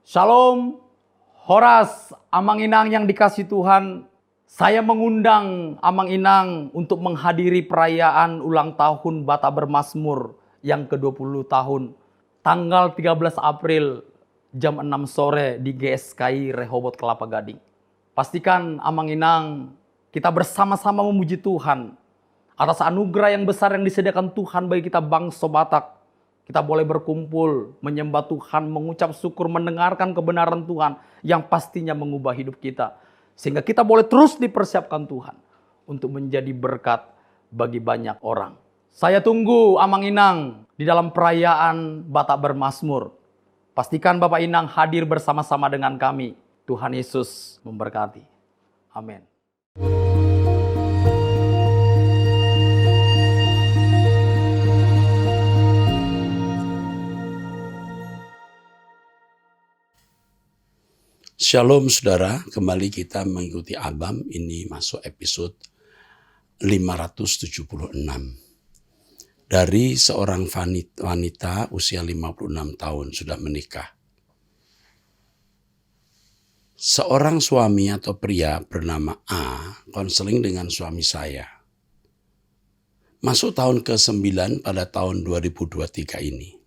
Shalom, Horas, Amang Inang yang dikasih Tuhan. Saya mengundang Amang Inang untuk menghadiri perayaan ulang tahun Bata Bermazmur yang ke-20 tahun. Tanggal 13 April jam 6 sore di GSKI Rehoboth Kelapa Gading. Pastikan Amang Inang kita bersama-sama memuji Tuhan atas anugerah yang besar yang disediakan Tuhan bagi kita bangsa Batak. Kita boleh berkumpul, menyembah Tuhan, mengucap syukur, mendengarkan kebenaran Tuhan yang pastinya mengubah hidup kita. Sehingga kita boleh terus dipersiapkan Tuhan untuk menjadi berkat bagi banyak orang. Saya tunggu Amang Inang di dalam perayaan Bata Bermazmur. Pastikan Bapak Inang hadir bersama-sama dengan kami. Tuhan Yesus memberkati. Amin. Shalom saudara, kembali kita mengikuti Abam, ini masuk episode 576. Dari seorang wanita usia 56 tahun sudah menikah. Seorang suami atau pria bernama A konseling dengan suami saya. Masuk tahun ke-9 pada tahun 2023 ini.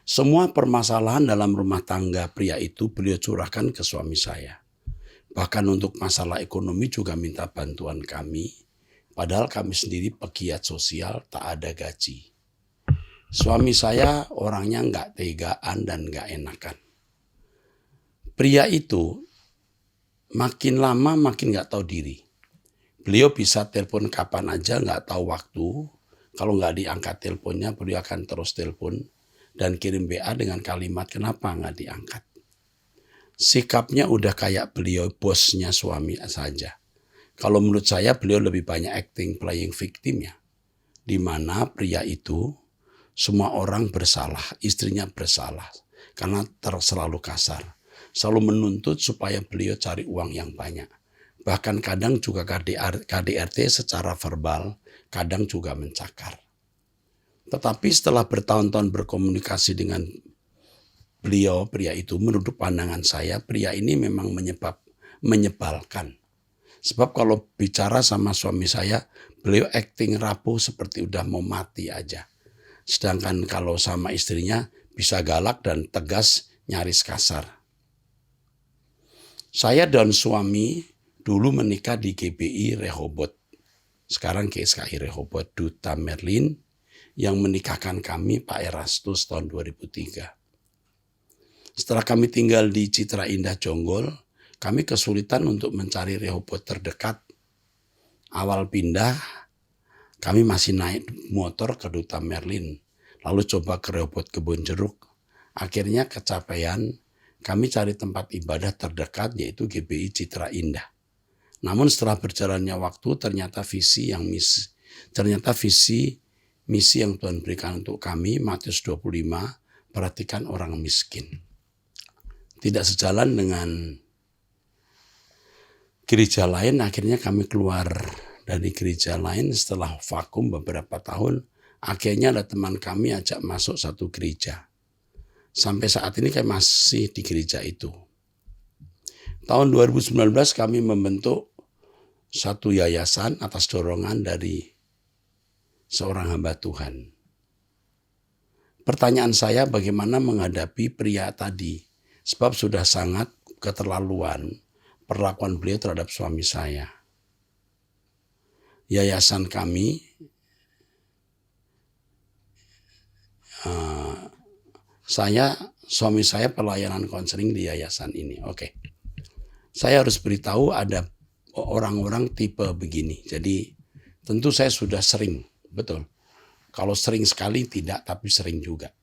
Semua permasalahan dalam rumah tangga pria itu beliau curahkan ke suami saya. Bahkan untuk masalah ekonomi juga minta bantuan kami. Padahal kami sendiri pegiat sosial tak ada gaji. Suami saya orangnya nggak tegaan dan nggak enakan. Pria itu makin lama makin nggak tahu diri. Beliau bisa telepon kapan aja nggak tahu waktu. Kalau nggak diangkat teleponnya beliau akan terus telepon. Dan kirim WA dengan kalimat kenapa nggak diangkat. Sikapnya udah kayak beliau bosnya suami saja. Kalau menurut saya beliau lebih banyak acting playing victim ya. Di mana pria itu semua orang bersalah, istrinya bersalah. Karena selalu kasar. Selalu menuntut supaya beliau cari uang yang banyak. Bahkan kadang juga KDRT secara verbal, kadang juga mencakar. Tetapi setelah bertahun-tahun berkomunikasi dengan beliau, pria itu menurut pandangan saya, pria ini memang menyebalkan. Sebab kalau bicara sama suami saya, beliau acting rapuh seperti udah mau mati aja. Sedangkan kalau sama istrinya bisa galak dan tegas, nyaris kasar. Saya dan suami dulu menikah di GBI Rehoboth. Sekarang GSKI Rehoboth, Duta Merlin. Yang menikahkan kami Pak Erastus tahun 2003. Setelah kami tinggal di Citra Indah Jonggol, kami kesulitan untuk mencari Rehoboth terdekat. Awal pindah, kami masih naik motor ke Duta Merlin, lalu coba ke Rehoboth Kebun Jeruk. Akhirnya kecapean, kami cari tempat ibadah terdekat yaitu GBI Citra Indah. Namun setelah berjalannya waktu, ternyata visi misi yang Tuhan berikan untuk kami, Matius 25, perhatikan orang miskin. Tidak sejalan dengan gereja lain, akhirnya kami keluar dari gereja lain setelah vakum beberapa tahun. Akhirnya ada teman kami ajak masuk satu gereja. Sampai saat ini kami masih di gereja itu. Tahun 2019 kami membentuk satu yayasan atas dorongan dari seorang hamba Tuhan. Pertanyaan saya bagaimana menghadapi pria tadi, sebab sudah sangat keterlaluan perlakuan beliau terhadap suami saya. Yayasan kami, suami saya pelayanan konseling di yayasan ini. Oke. Saya harus beritahu ada orang-orang tipe begini. Jadi tentu saya sudah sering. Betul. Kalau sering sekali tidak, tapi sering juga.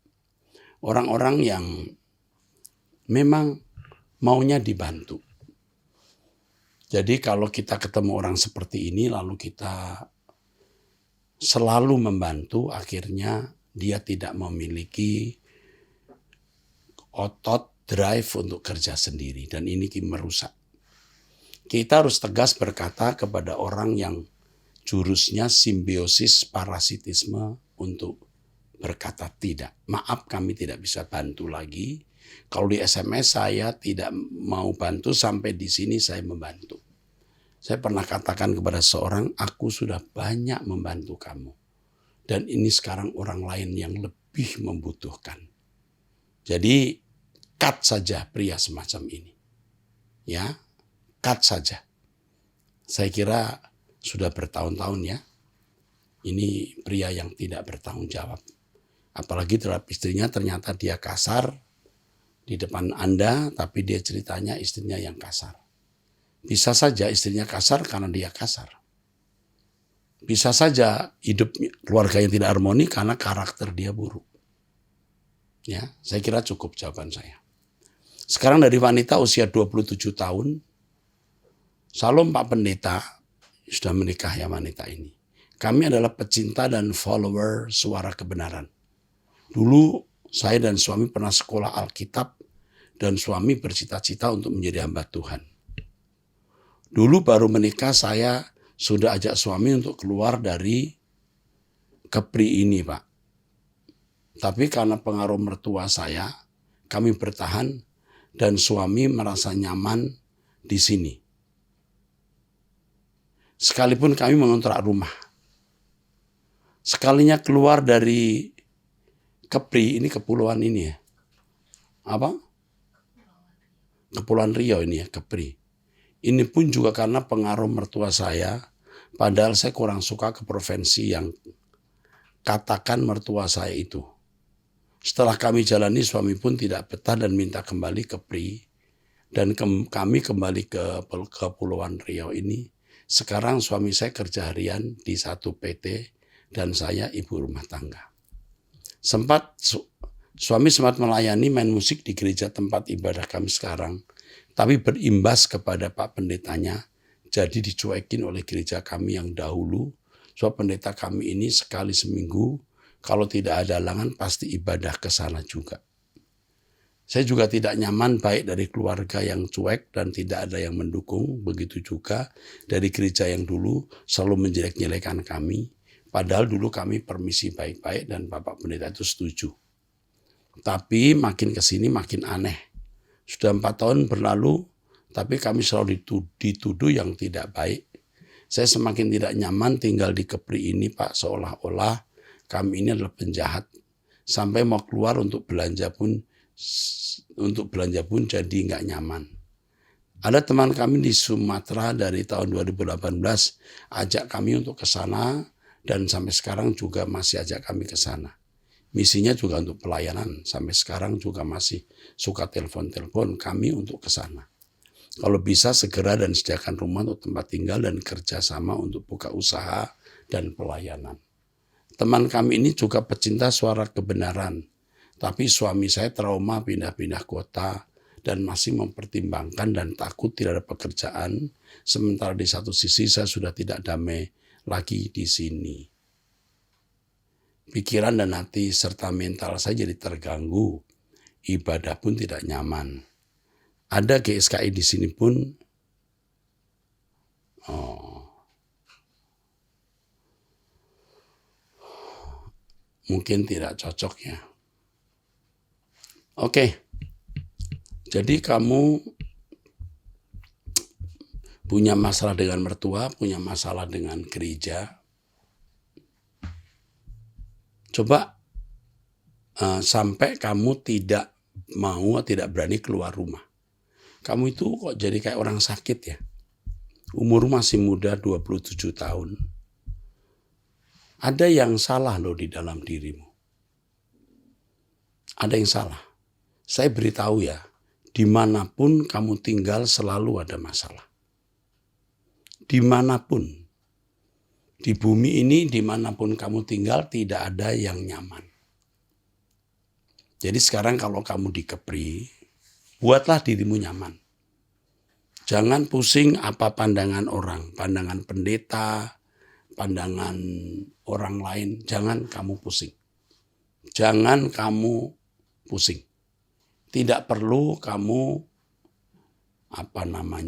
Orang-orang yang memang maunya dibantu. Jadi kalau kita ketemu orang seperti ini, lalu kita selalu membantu, akhirnya dia tidak memiliki otot, drive untuk kerja sendiri. Dan ini merusak. Kita harus tegas berkata kepada orang yang jurusnya simbiosis parasitisme untuk berkata tidak. Maaf, kami tidak bisa bantu lagi. Kalau di SMS saya tidak mau bantu, sampai di sini saya membantu. Saya pernah katakan kepada seorang, aku sudah banyak membantu kamu. Dan ini sekarang orang lain yang lebih membutuhkan. Jadi cut saja pria semacam ini. Ya, cut saja. Saya kira sudah bertahun-tahun ya. Ini pria yang tidak bertanggung jawab. Apalagi terhadap istrinya, ternyata dia kasar di depan Anda, tapi dia ceritanya istrinya yang kasar. Bisa saja istrinya kasar karena dia kasar. Bisa saja hidup keluarga yang tidak harmoni karena karakter dia buruk. Ya, saya kira cukup jawaban saya. Sekarang dari wanita usia 27 tahun, Salam Pak Pendeta, sudah menikah ya wanita ini. Kami adalah pecinta dan follower suara kebenaran. Dulu saya dan suami pernah sekolah Alkitab dan suami bercita-cita untuk menjadi hamba Tuhan. Dulu baru menikah saya sudah ajak suami untuk keluar dari Kepri ini Pak. Tapi karena pengaruh mertua saya, kami bertahan dan suami merasa nyaman di sini. Sekalipun kami mengontrak rumah. Sekalinya keluar dari Kepri, ini kepulauan ini ya. Apa? Kepulauan Riau ini ya, Kepri. Ini pun juga karena pengaruh mertua saya, padahal saya kurang suka ke provinsi yang katakan mertua saya itu. Setelah kami jalani, suami pun tidak betah dan minta kembali ke Kepri. Dan kami kembali ke Kepulauan Riau ini. Sekarang suami saya kerja harian di satu PT dan saya ibu rumah tangga. Suami sempat melayani main musik di gereja tempat ibadah kami sekarang. Tapi berimbas kepada Pak Pendetanya, jadi dicuekin oleh gereja kami yang dahulu. Sebab pendeta kami ini sekali seminggu, kalau tidak ada halangan pasti ibadah ke sana juga. Saya juga tidak nyaman baik dari keluarga yang cuek dan tidak ada yang mendukung. Begitu juga dari gereja yang dulu selalu menjelek-jelekan kami. Padahal dulu kami permisi baik-baik dan Bapak Pendeta itu setuju. Tapi makin kesini makin aneh. Sudah 4 tahun berlalu, tapi kami selalu dituduh yang tidak baik. Saya semakin tidak nyaman tinggal di Kepri ini Pak, seolah-olah kami ini adalah penjahat. Sampai mau keluar untuk belanja pun jadi nggak nyaman. Ada teman kami di Sumatera dari tahun 2018 ajak kami untuk ke sana dan sampai sekarang juga masih ajak kami ke sana. Misinya juga untuk pelayanan, sampai sekarang juga masih suka telepon-telepon kami untuk ke sana. Kalau bisa segera dan sediakan rumah untuk tempat tinggal dan kerjasama untuk buka usaha dan pelayanan. Teman kami ini juga pecinta suara kebenaran, tapi suami saya trauma pindah-pindah kota dan masih mempertimbangkan dan takut tidak ada pekerjaan, sementara di satu sisi saya sudah tidak damai lagi di sini. Pikiran dan hati serta mental saya jadi terganggu. Ibadah pun tidak nyaman. Ada GSKI di sini pun. Mungkin tidak cocok ya. Oke. Jadi kamu punya masalah dengan mertua, punya masalah dengan gereja. Coba sampai kamu tidak mau, tidak berani keluar rumah. Kamu itu kok jadi kayak orang sakit ya. Umur masih muda 27 tahun. Ada yang salah loh di dalam dirimu. Ada yang salah. Saya beritahu ya, dimanapun kamu tinggal selalu ada masalah. Dimanapun. Di bumi ini dimanapun kamu tinggal tidak ada yang nyaman. Jadi sekarang kalau kamu di Kepri, buatlah dirimu nyaman. Jangan pusing apa pandangan orang, pandangan pendeta, pandangan orang lain. Jangan kamu pusing. Jangan kamu pusing. Tidak perlu kamu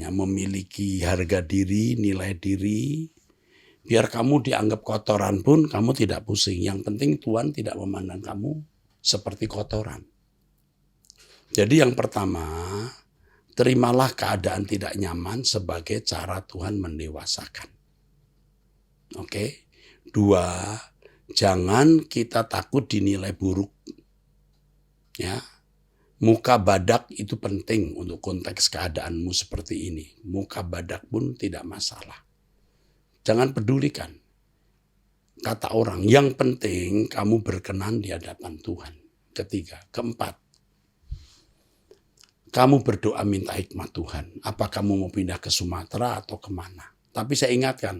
memiliki harga diri, nilai diri. Biar kamu dianggap kotoran pun kamu tidak pusing. Yang penting Tuhan tidak memandang kamu seperti kotoran. Jadi yang pertama, terimalah keadaan tidak nyaman sebagai cara Tuhan mendewasakan. Oke. Dua, jangan kita takut dinilai buruk. Ya. Muka badak itu penting untuk konteks keadaanmu seperti ini. Muka badak pun tidak masalah. Jangan pedulikan kata orang. Yang penting kamu berkenan di hadapan Tuhan. Ketiga. Keempat, kamu berdoa minta hikmat Tuhan. Apa kamu mau pindah ke Sumatera atau kemana? Tapi saya ingatkan,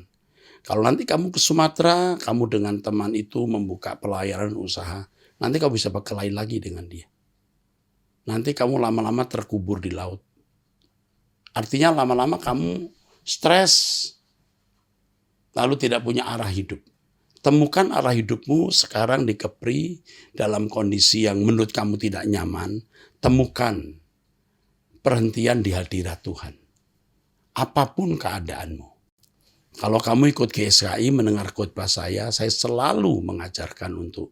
kalau nanti kamu ke Sumatera, kamu dengan teman itu membuka pelayanan usaha, nanti kamu bisa berkelahi lagi dengan dia. Nanti kamu lama-lama terkubur di laut. Artinya lama-lama kamu stres, lalu tidak punya arah hidup. Temukan arah hidupmu sekarang di Kepri dalam kondisi yang menurut kamu tidak nyaman. Temukan perhentian di hadirat Tuhan. Apapun keadaanmu. Kalau kamu ikut GSKI mendengar khotbah saya selalu mengajarkan untuk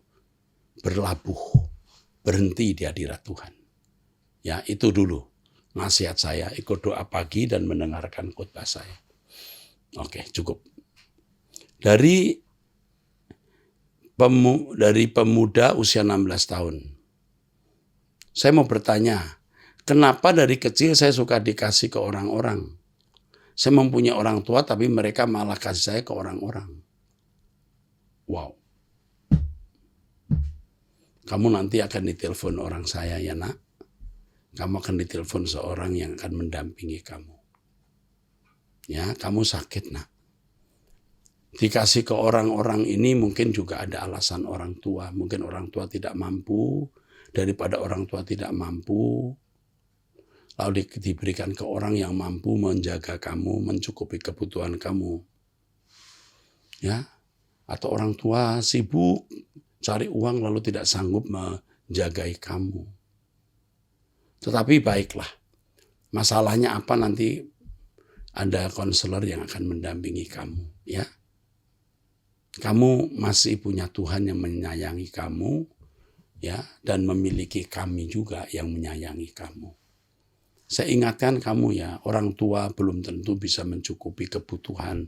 berlabuh, berhenti di hadirat Tuhan. Ya, itu dulu nasihat saya, ikut doa pagi dan mendengarkan khotbah saya. Oke, cukup. Dari pemuda usia 16 tahun. Saya mau bertanya, kenapa dari kecil saya suka dikasih ke orang-orang? Saya mempunyai orang tua tapi mereka malah kasih saya ke orang-orang. Wow. Kamu nanti akan ditelepon orang saya ya nak. Kamu akan ditelepon seorang yang akan mendampingi kamu. Ya, kamu sakit nak. Dikasih ke orang-orang ini mungkin juga ada alasan orang tua. Mungkin orang tua tidak mampu. Daripada orang tua tidak mampu, lalu diberikan ke orang yang mampu menjaga kamu, mencukupi kebutuhan kamu. Ya, atau orang tua sibuk cari uang lalu tidak sanggup menjagai kamu. Tetapi baiklah, masalahnya apa nanti ada konselor yang akan mendampingi kamu. Ya, kamu masih punya Tuhan yang menyayangi kamu, ya, dan memiliki kami juga yang menyayangi kamu. Saya ingatkan kamu ya, orang tua belum tentu bisa mencukupi kebutuhan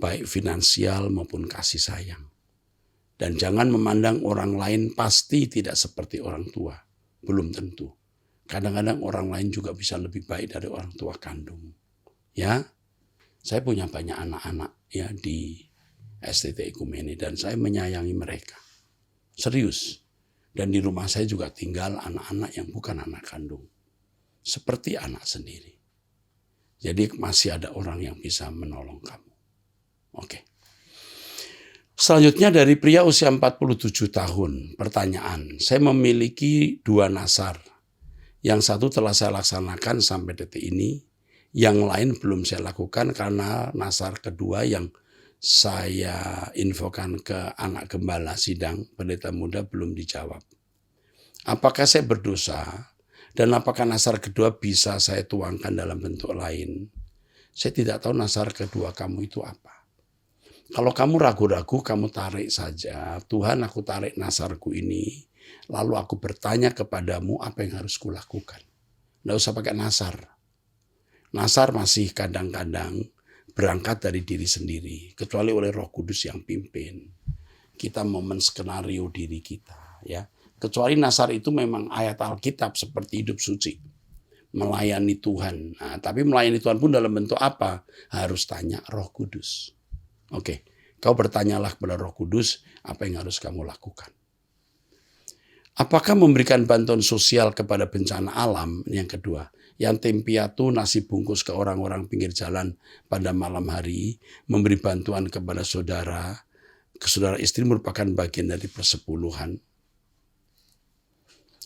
baik finansial maupun kasih sayang. Dan jangan memandang orang lain pasti tidak seperti orang tua. Belum tentu. Kadang-kadang orang lain juga bisa lebih baik dari orang tua kandung. Ya, saya punya banyak anak-anak ya di STT Ekumene dan saya menyayangi mereka. Serius. Dan di rumah saya juga tinggal anak-anak yang bukan anak kandung. Seperti anak sendiri. Jadi masih ada orang yang bisa menolong kamu. Oke. Selanjutnya dari pria usia 47 tahun. Pertanyaan, saya memiliki 2 nasar. Yang satu telah saya laksanakan sampai detik ini. Yang lain belum saya lakukan karena nasar kedua yang saya infokan ke anak gembala sidang pendeta muda belum dijawab. Apakah saya berdosa dan apakah nasar kedua bisa saya tuangkan dalam bentuk lain? Saya tidak tahu nasar kedua kamu itu apa. Kalau kamu ragu-ragu, kamu tarik saja. Tuhan, aku tarik nasarku ini. Lalu aku bertanya kepadamu apa yang harus kulakukan. Nggak usah pakai nasar. Nasar masih kadang-kadang berangkat dari diri sendiri. Kecuali oleh Roh Kudus yang pimpin. Kita men-skenario diri kita. Ya. Kecuali nasar itu memang ayat Alkitab seperti hidup suci. Melayani Tuhan. Nah, tapi melayani Tuhan pun dalam bentuk apa? Harus tanya Roh Kudus. Oke, kau bertanyalah kepada Roh Kudus apa yang harus kamu lakukan. Apakah memberikan bantuan sosial kepada bencana alam? Yang kedua, yang tempiatu nasi bungkus ke orang-orang pinggir jalan pada malam hari, memberi bantuan kepada saudara, ke saudara istri merupakan bagian dari persepuluhan.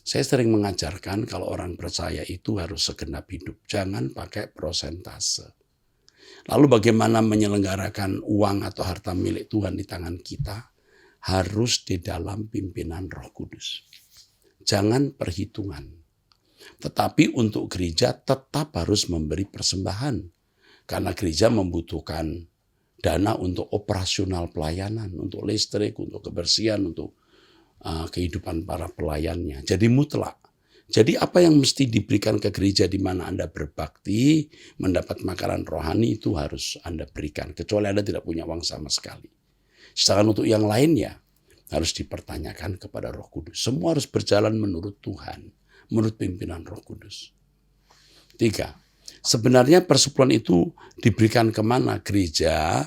Saya sering mengajarkan kalau orang percaya itu harus segenap hidup, jangan pakai prosentase. Lalu bagaimana menyelenggarakan uang atau harta milik Tuhan di tangan kita? Harus di dalam pimpinan Roh Kudus. Jangan perhitungan. Tetapi untuk gereja tetap harus memberi persembahan. Karena gereja membutuhkan dana untuk operasional pelayanan, untuk listrik, untuk kebersihan, untuk kehidupan para pelayannya. Jadi mutlak. Jadi apa yang mesti diberikan ke gereja di mana Anda berbakti, mendapat makanan rohani itu harus Anda berikan. Kecuali Anda tidak punya uang sama sekali. Sedangkan untuk yang lainnya harus dipertanyakan kepada Roh Kudus. Semua harus berjalan menurut Tuhan, menurut pimpinan Roh Kudus. 3. Sebenarnya persepuluhan itu diberikan kemana? Gereja,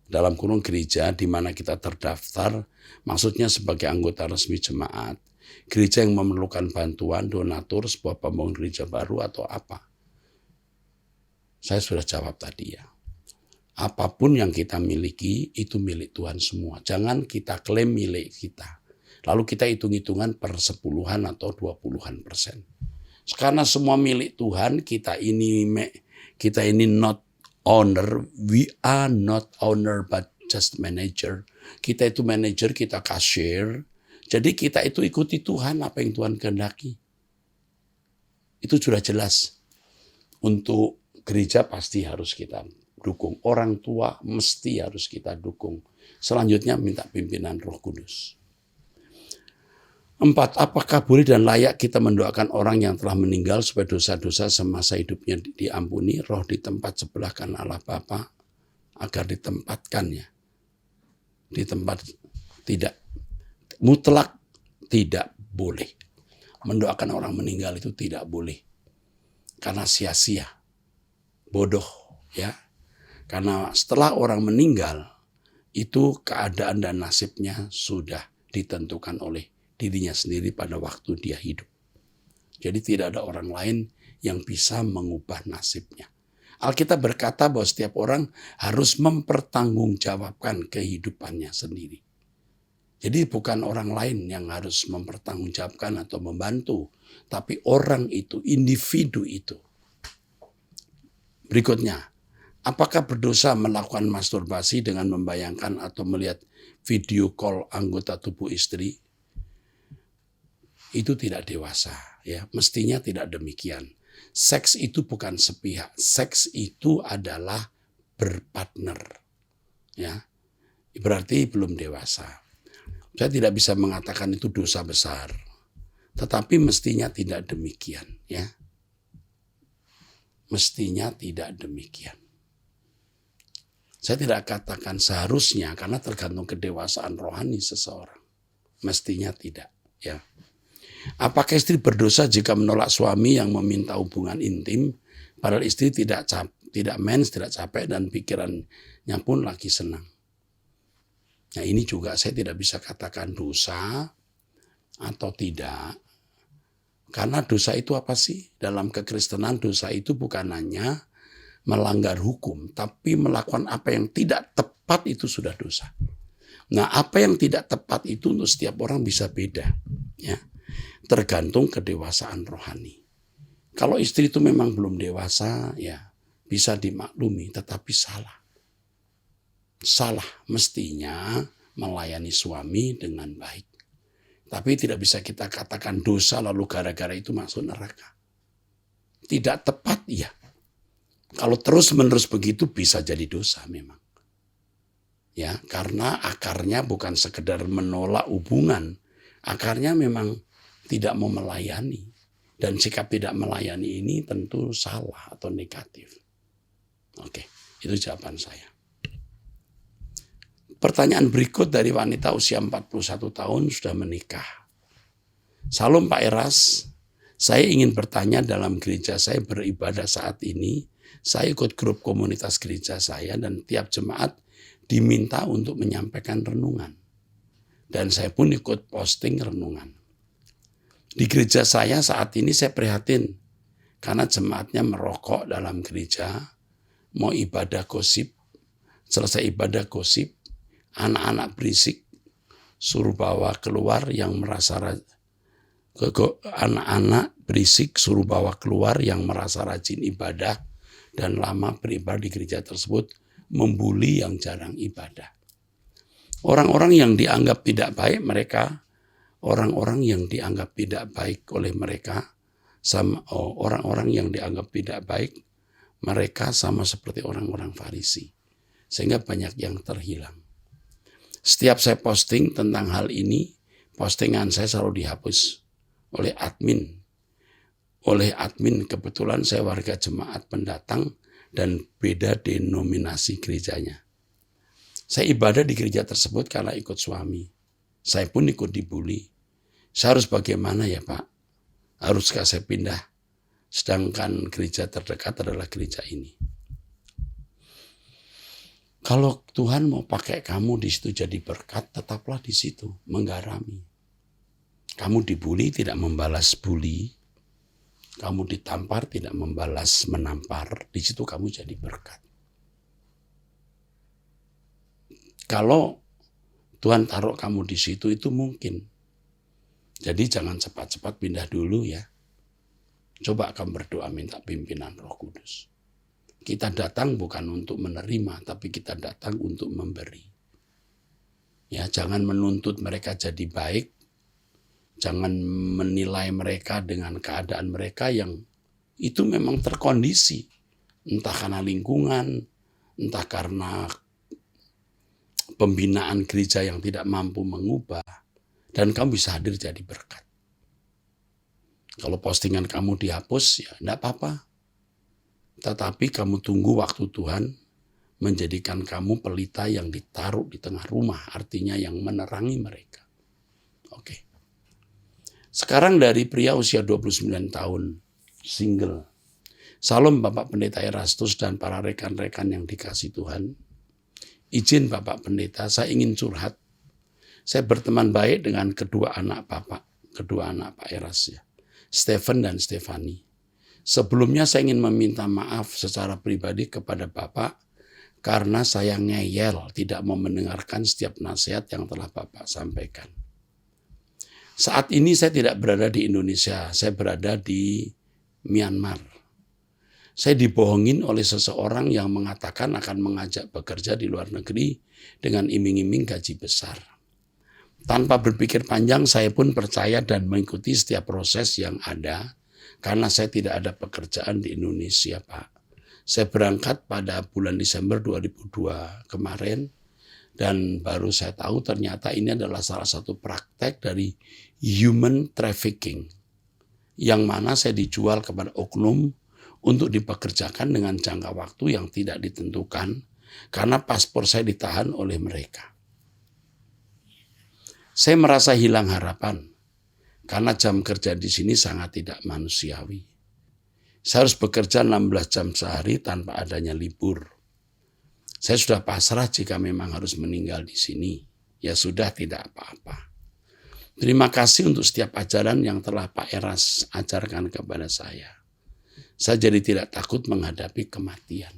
dalam kurung gereja di mana kita terdaftar, maksudnya sebagai anggota resmi jemaat. Gereja yang memerlukan bantuan, donatur, sebuah pembangunan gereja baru atau apa. Saya sudah jawab tadi ya. Apapun yang kita miliki itu milik Tuhan semua. Jangan kita klaim milik kita. Lalu kita hitung-hitungan per 10-an atau 20-an%. Karena semua milik Tuhan, kita ini not owner, we are not owner but just manager. Kita itu manager, kita cashier. Jadi kita itu ikuti Tuhan, apa yang Tuhan kehendaki. Itu sudah jelas. Untuk gereja pasti harus kita dukung. Orang tua mesti harus kita dukung. Selanjutnya minta pimpinan Roh Kudus. 4. Apakah boleh dan layak kita mendoakan orang yang telah meninggal supaya dosa-dosa semasa hidupnya diampuni? Roh di tempat sebelah kanan Allah Bapa agar ditempatkannya. Di tempat tidak. Mutlak tidak boleh. Mendoakan orang meninggal itu tidak boleh. Karena sia-sia. Bodoh ya. Karena setelah orang meninggal itu keadaan dan nasibnya sudah ditentukan oleh dirinya sendiri pada waktu dia hidup. Jadi tidak ada orang lain yang bisa mengubah nasibnya. Alkitab berkata bahwa setiap orang harus mempertanggungjawabkan kehidupannya sendiri. Jadi bukan orang lain yang harus mempertanggungjawabkan atau membantu, tapi orang itu, individu itu. Berikutnya, apakah berdosa melakukan masturbasi dengan membayangkan atau melihat video call anggota tubuh istri? Itu tidak dewasa, ya. Mestinya tidak demikian. Seks itu bukan sepihak. Seks itu adalah berpartner, ya. Berarti belum dewasa. Saya tidak bisa mengatakan itu dosa besar, tetapi mestinya tidak demikian, ya. Mestinya tidak demikian. Saya tidak katakan seharusnya karena tergantung kedewasaan rohani seseorang. Mestinya tidak, ya. Apakah istri berdosa jika menolak suami yang meminta hubungan intim, padahal istri tidak mens, tidak capek dan pikirannya pun lagi senang? Nah ini juga saya tidak bisa katakan dosa atau tidak. Karena dosa itu apa sih? Dalam kekristenan dosa itu bukan hanya melanggar hukum, tapi melakukan apa yang tidak tepat itu sudah dosa. Nah apa yang tidak tepat itu untuk setiap orang bisa beda, ya. Tergantung kedewasaan rohani. Kalau istri itu memang belum dewasa, ya bisa dimaklumi, tetapi salah. Salah mestinya melayani suami dengan baik. Tapi tidak bisa kita katakan dosa lalu gara-gara itu masuk neraka. Tidak tepat ya. Kalau terus-menerus begitu bisa jadi dosa memang. Ya, karena akarnya bukan sekedar menolak hubungan. Akarnya memang tidak mau melayani. Dan sikap tidak melayani ini tentu salah atau negatif. Oke, itu jawaban saya. Pertanyaan berikut dari wanita usia 41 tahun sudah menikah. Salam Pak Eras, saya ingin bertanya dalam gereja saya beribadah saat ini. Saya ikut grup komunitas gereja saya dan tiap jemaat diminta untuk menyampaikan renungan. Dan saya pun ikut posting renungan. Di gereja saya saat ini saya prihatin karena jemaatnya merokok dalam gereja, mau ibadah gosip, selesai ibadah gosip, anak-anak berisik, suruh bawa keluar yang merasa anak-anak berisik suruh bawa keluar yang merasa rajin ibadah dan lama beribadah di gereja tersebut, membuli yang jarang ibadah. Orang-orang yang dianggap tidak baik mereka, orang-orang yang dianggap tidak baik oleh mereka, sama orang-orang yang dianggap tidak baik mereka sama seperti orang-orang Farisi, sehingga banyak yang terhilang. Setiap saya posting tentang hal ini, postingan saya selalu dihapus oleh admin oleh admin. Kebetulan saya warga jemaat pendatang dan beda denominasi gerejanya. Saya ibadah di gereja tersebut karena ikut suami. Saya pun ikut dibully. Saya harus bagaimana ya Pak? Haruskah saya pindah? Sedangkan gereja terdekat adalah gereja ini. Kalau Tuhan mau pakai kamu di situ jadi berkat, tetaplah di situ, menggarami. Kamu dibully tidak membalas bully. Kamu ditampar tidak membalas menampar. Di situ kamu jadi berkat. Kalau Tuhan taruh kamu di situ itu mungkin. Jadi jangan cepat-cepat pindah dulu ya. Coba kamu berdoa minta pimpinan Roh Kudus. Kita datang bukan untuk menerima, tapi kita datang untuk memberi. Ya, jangan menuntut mereka jadi baik. Jangan menilai mereka dengan keadaan mereka yang itu memang terkondisi. Entah karena lingkungan, entah karena pembinaan gereja yang tidak mampu mengubah, dan kamu bisa hadir jadi berkat. Kalau postingan kamu dihapus, ya enggak apa-apa. Tetapi kamu tunggu waktu Tuhan menjadikan kamu pelita yang ditaruh di tengah rumah, artinya yang menerangi mereka. Oke. Sekarang dari pria usia 29 tahun, single. Salam Bapak Pendeta Erastus dan para rekan-rekan yang dikasih Tuhan. Izin Bapak Pendeta, saya ingin curhat. Saya berteman baik dengan kedua anak Pak Eras ya, Stephen dan Stefani. Sebelumnya saya ingin meminta maaf secara pribadi kepada Bapak karena saya ngeyel, tidak mau mendengarkan setiap nasihat yang telah Bapak sampaikan. Saat ini saya tidak berada di Indonesia, saya berada di Myanmar. Saya dibohongin oleh seseorang yang mengatakan akan mengajak bekerja di luar negeri dengan iming-iming gaji besar. Tanpa berpikir panjang, saya pun percaya dan mengikuti setiap proses yang ada, karena saya tidak ada pekerjaan di Indonesia, Pak. Saya berangkat pada bulan Desember 2002 kemarin, dan baru saya tahu ternyata ini adalah salah satu praktek dari human trafficking, yang mana saya dijual kepada oknum untuk dipekerjakan dengan jangka waktu yang tidak ditentukan karena paspor saya ditahan oleh mereka. Saya merasa hilang harapan karena jam kerja di sini sangat tidak manusiawi. Saya harus bekerja 16 jam sehari tanpa adanya libur. Saya sudah pasrah jika memang harus meninggal di sini. Ya sudah, tidak apa-apa. Terima kasih untuk setiap ajaran yang telah Pak Eras ajarkan kepada saya. Saya jadi tidak takut menghadapi kematian.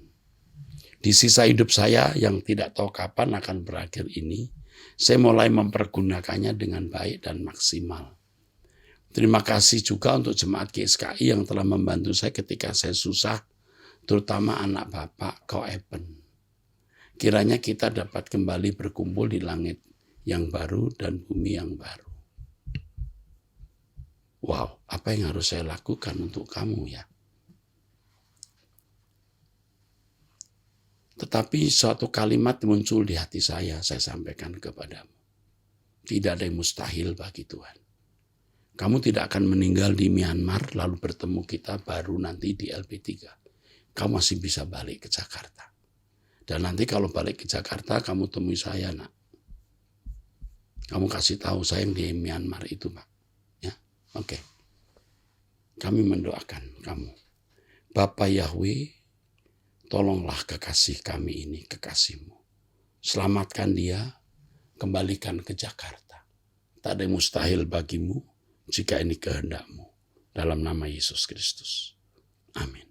Di sisa hidup saya yang tidak tahu kapan akan berakhir ini, saya mulai mempergunakannya dengan baik dan maksimal. Terima kasih juga untuk jemaat GSKI yang telah membantu saya ketika saya susah, terutama anak Bapak Ko Epen. Kiranya kita dapat kembali berkumpul di langit yang baru dan bumi yang baru. Wow, apa yang harus saya lakukan untuk kamu ya? Tetapi suatu kalimat muncul di hati saya sampaikan kepadamu. Tidak ada yang mustahil bagi Tuhan. Kamu tidak akan meninggal di Myanmar lalu bertemu kita baru nanti di LP3. Kamu masih bisa balik ke Jakarta. Dan nanti kalau balik ke Jakarta kamu temui saya, nak. Kamu kasih tahu saya yang di Myanmar itu, Pak. Ya, oke. Kami mendoakan kamu. Bapa Yahweh, tolonglah kekasih kami ini, kekasihmu. Selamatkan dia, kembalikan ke Jakarta. Tak ada yang mustahil bagimu jika ini kehendakmu. Dalam nama Yesus Kristus. Amin.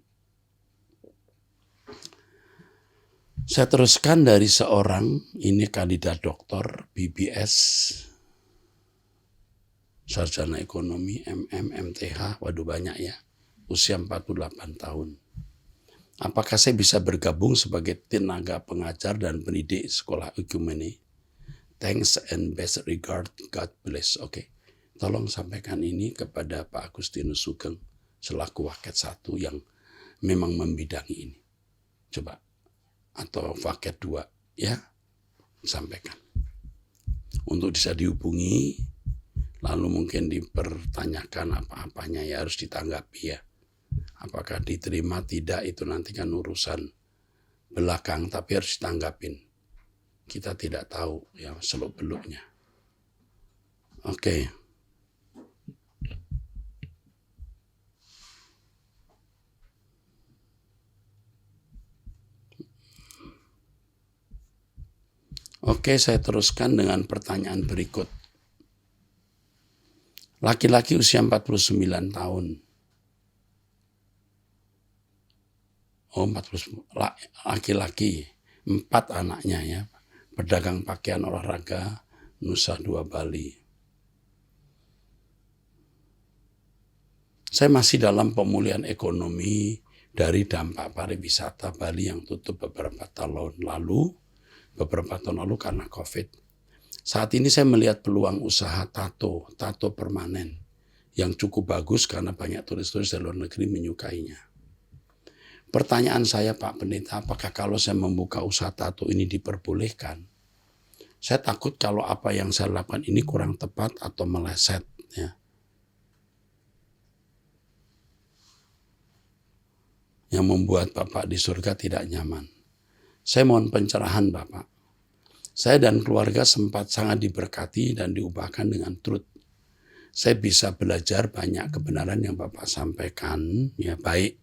Saya teruskan dari seorang, ini kandidat doktor, BBS, sarjana ekonomi, MTH, waduh banyak ya, usia 48 tahun. Apakah saya bisa bergabung sebagai tenaga pengajar dan pendidik sekolah ekumene? Thanks and best regard, God bless. Oke, tolong sampaikan ini kepada Pak Agustinus Sugeng selaku Waket 1 yang memang membidangi ini. Coba, atau Waket 2 ya, sampaikan. Untuk bisa dihubungi lalu mungkin dipertanyakan apa-apanya, ya harus ditanggapi ya. Apakah diterima tidak itu nanti kan urusan belakang, tapi harus ditanggapin. Kita tidak tahu ya seluk-beluknya. Oke. Oke, saya teruskan dengan pertanyaan berikut. Laki-laki usia 49 tahun. Oh, 40 laki-laki, 4 anaknya ya. Pedagang pakaian olahraga, Nusa Dua Bali. Saya masih dalam pemulihan ekonomi dari dampak pariwisata Bali yang tutup beberapa tahun lalu karena COVID. Saat ini saya melihat peluang usaha tato permanen yang cukup bagus karena banyak turis-turis dari luar negeri menyukainya. Pertanyaan saya Pak Pendeta, apakah kalau saya membuka usaha tato ini diperbolehkan? Saya takut kalau apa yang saya lakukan ini kurang tepat atau meleset. Ya. Yang membuat Bapak di surga tidak nyaman. Saya mohon pencerahan Bapak. Saya dan keluarga sempat sangat diberkati dan diubahkan dengan truth. Saya bisa belajar banyak kebenaran yang Bapak sampaikan, ya baik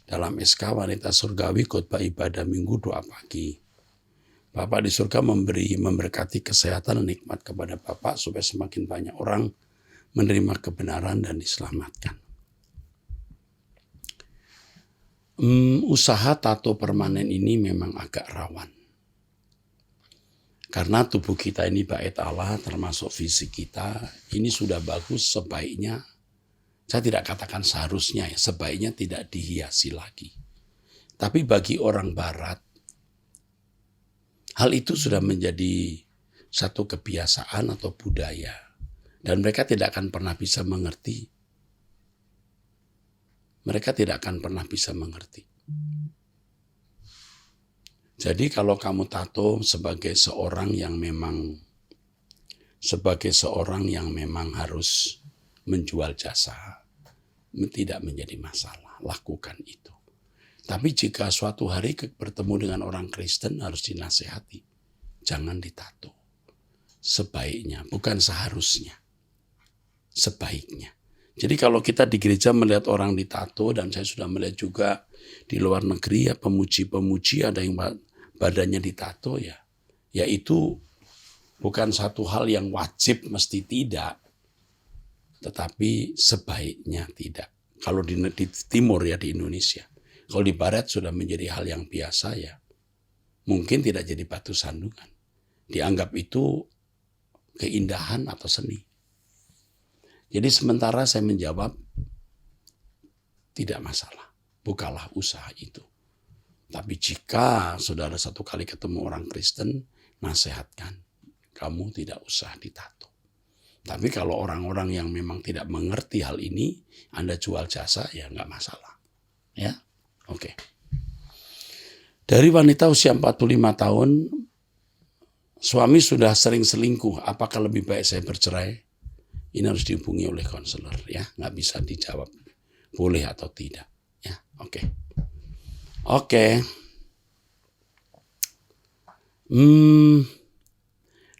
dalam SK Wanita Surgawi, khotbah ibadah minggu, doa pagi. Bapak di surga memberkati kesehatan dan nikmat kepada Bapak supaya semakin banyak orang menerima kebenaran dan diselamatkan. Usaha tato permanen ini memang agak rawan. Karena tubuh kita ini bait Allah, termasuk fisik kita, ini sudah bagus, sebaiknya, saya tidak katakan seharusnya ya, sebaiknya tidak dihiasi lagi. Tapi bagi orang barat, hal itu sudah menjadi satu kebiasaan atau budaya. Dan mereka tidak akan pernah bisa mengerti. Mereka tidak akan pernah bisa mengerti. Jadi kalau kamu tato sebagai seorang yang memang harus menjual jasa, tidak menjadi masalah, lakukan itu. Tapi jika suatu hari bertemu dengan orang Kristen harus dinasehati, jangan ditato. Sebaiknya, bukan seharusnya. Sebaiknya. Jadi kalau kita di gereja melihat orang ditato, dan saya sudah melihat juga di luar negeri ya pemuji-pemuji ada yang badannya ditato ya itu bukan satu hal yang wajib mesti tidak, tetapi sebaiknya tidak. Kalau di timur ya di Indonesia, kalau di barat sudah menjadi hal yang biasa ya, mungkin tidak jadi batu sandungan. Dianggap itu keindahan atau seni. Jadi sementara saya menjawab, tidak masalah, bukalah usaha itu. Tapi jika saudara satu kali ketemu orang Kristen, nasihatkan, kamu tidak usah ditato. Tapi kalau orang-orang yang memang tidak mengerti hal ini, Anda jual jasa, ya nggak masalah. Ya, oke. Dari wanita usia 45 tahun, suami sudah sering selingkuh, apakah lebih baik saya bercerai? Ini harus dihubungi oleh konselor, ya, nggak bisa dijawab boleh atau tidak, ya, oke.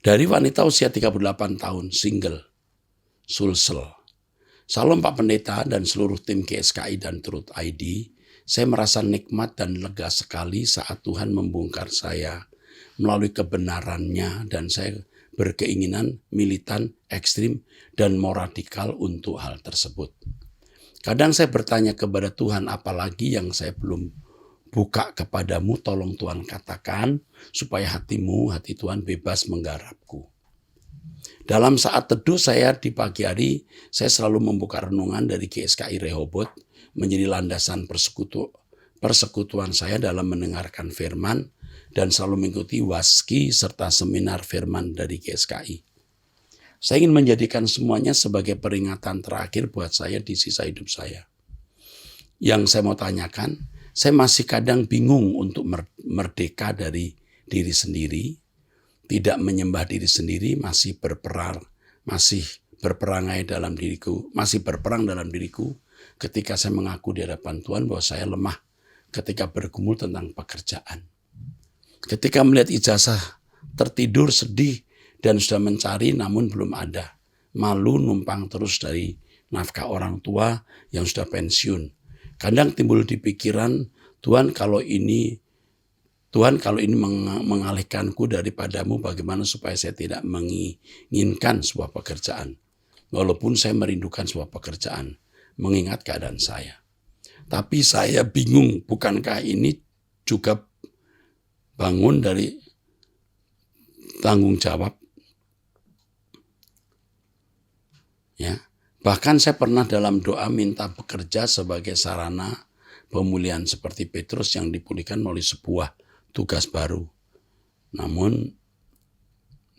Dari wanita usia 38 tahun, single, Sulsel. Salam Pak Pendeta dan seluruh tim GSKI dan Truth ID. Saya merasa nikmat dan lega sekali saat Tuhan membongkar saya melalui kebenarannya, dan saya berkeinginan militan, ekstrim, dan mau radikal untuk hal tersebut. Kadang saya bertanya kepada Tuhan, apalagi yang saya belum buka kepadamu, tolong Tuhan katakan, supaya hati Tuhan bebas menggarapku. Dalam saat teduh saya di pagi hari, saya selalu membuka renungan dari GSKI Rehoboth, menjadi landasan persekutuan saya dalam mendengarkan firman, dan selalu mengikuti waski serta seminar firman dari GSKI. Saya ingin menjadikan semuanya sebagai peringatan terakhir buat saya di sisa hidup saya. Yang saya mau tanyakan, saya masih kadang bingung untuk merdeka dari diri sendiri, tidak menyembah diri sendiri, masih masih berperang dalam diriku ketika saya mengaku di hadapan Tuhan bahwa saya lemah ketika bergumul tentang pekerjaan. Ketika melihat ijazah tertidur sedih dan sudah mencari namun belum ada. Malu numpang terus dari nafkah orang tua yang sudah pensiun. Kadang timbul di pikiran, Tuhan kalau ini mengalihkanku daripadamu, bagaimana supaya saya tidak menginginkan sebuah pekerjaan. Walaupun saya merindukan sebuah pekerjaan, mengingat keadaan saya. Tapi saya bingung, bukankah ini juga bangun dari tanggung jawab? Ya, bahkan saya pernah dalam doa minta bekerja sebagai sarana pemulihan seperti Petrus yang dipulihkan melalui sebuah tugas baru. Namun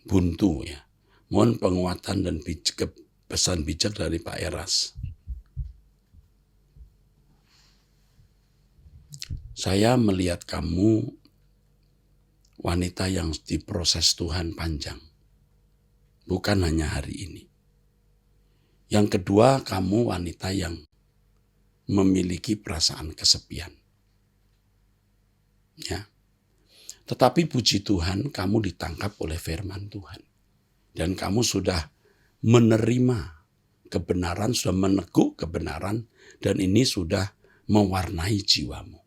buntu ya. Mohon penguatan dan pesan bijak dari Pak Eras. Saya melihat kamu wanita yang diproses Tuhan panjang. Bukan hanya hari ini. Yang kedua, kamu wanita yang memiliki perasaan kesepian. Ya. Tetapi puji Tuhan, kamu ditangkap oleh firman Tuhan. Dan kamu sudah menerima kebenaran, sudah meneguk kebenaran, dan ini sudah mewarnai jiwamu.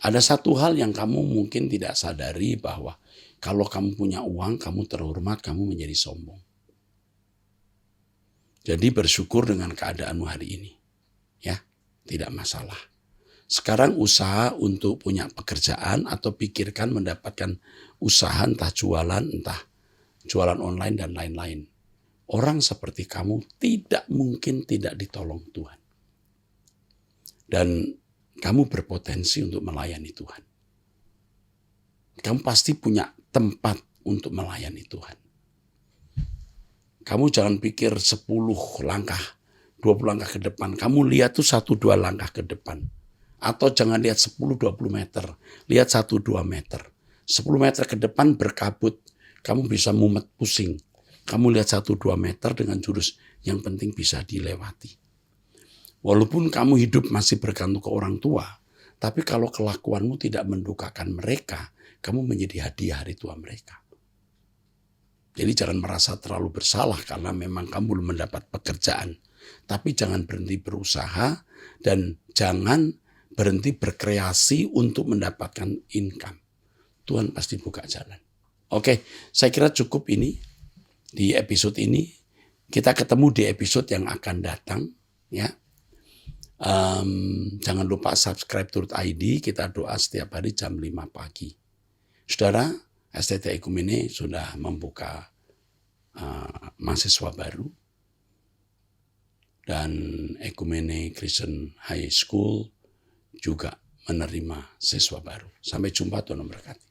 Ada satu hal yang kamu mungkin tidak sadari, bahwa kalau kamu punya uang, kamu terhormat, kamu menjadi sombong. Jadi bersyukur dengan keadaanmu hari ini. Ya, tidak masalah. Sekarang usaha untuk punya pekerjaan atau pikirkan mendapatkan usaha entah jualan online dan lain-lain. Orang seperti kamu tidak mungkin tidak ditolong Tuhan. Dan kamu berpotensi untuk melayani Tuhan. Kamu pasti punya tempat untuk melayani Tuhan. Kamu jangan pikir 10 langkah, 20 langkah ke depan. Kamu lihat tuh 1-2 langkah ke depan. Atau jangan lihat 10-20 meter. Lihat 1-2 meter. 10 meter ke depan berkabut. Kamu bisa mumet pusing. Kamu lihat 1-2 meter dengan jurus yang penting bisa dilewati. Walaupun kamu hidup masih bergantung ke orang tua. Tapi kalau kelakuanmu tidak mendukakan mereka, kamu menjadi hadiah hari tua mereka. Jadi jangan merasa terlalu bersalah karena memang kamu belum mendapat pekerjaan. Tapi jangan berhenti berusaha dan jangan berhenti berkreasi untuk mendapatkan income. Tuhan pasti buka jalan. Oke, saya kira cukup ini di episode ini. Kita ketemu di episode yang akan datang. Ya, jangan lupa subscribe Turut ID. Kita doa setiap hari jam 5 pagi. Saudara, STT Ekumene sudah membuka mahasiswa baru. Dan Ekumene Christian High School juga menerima siswa baru. Sampai jumpa, Tuhan memberkati.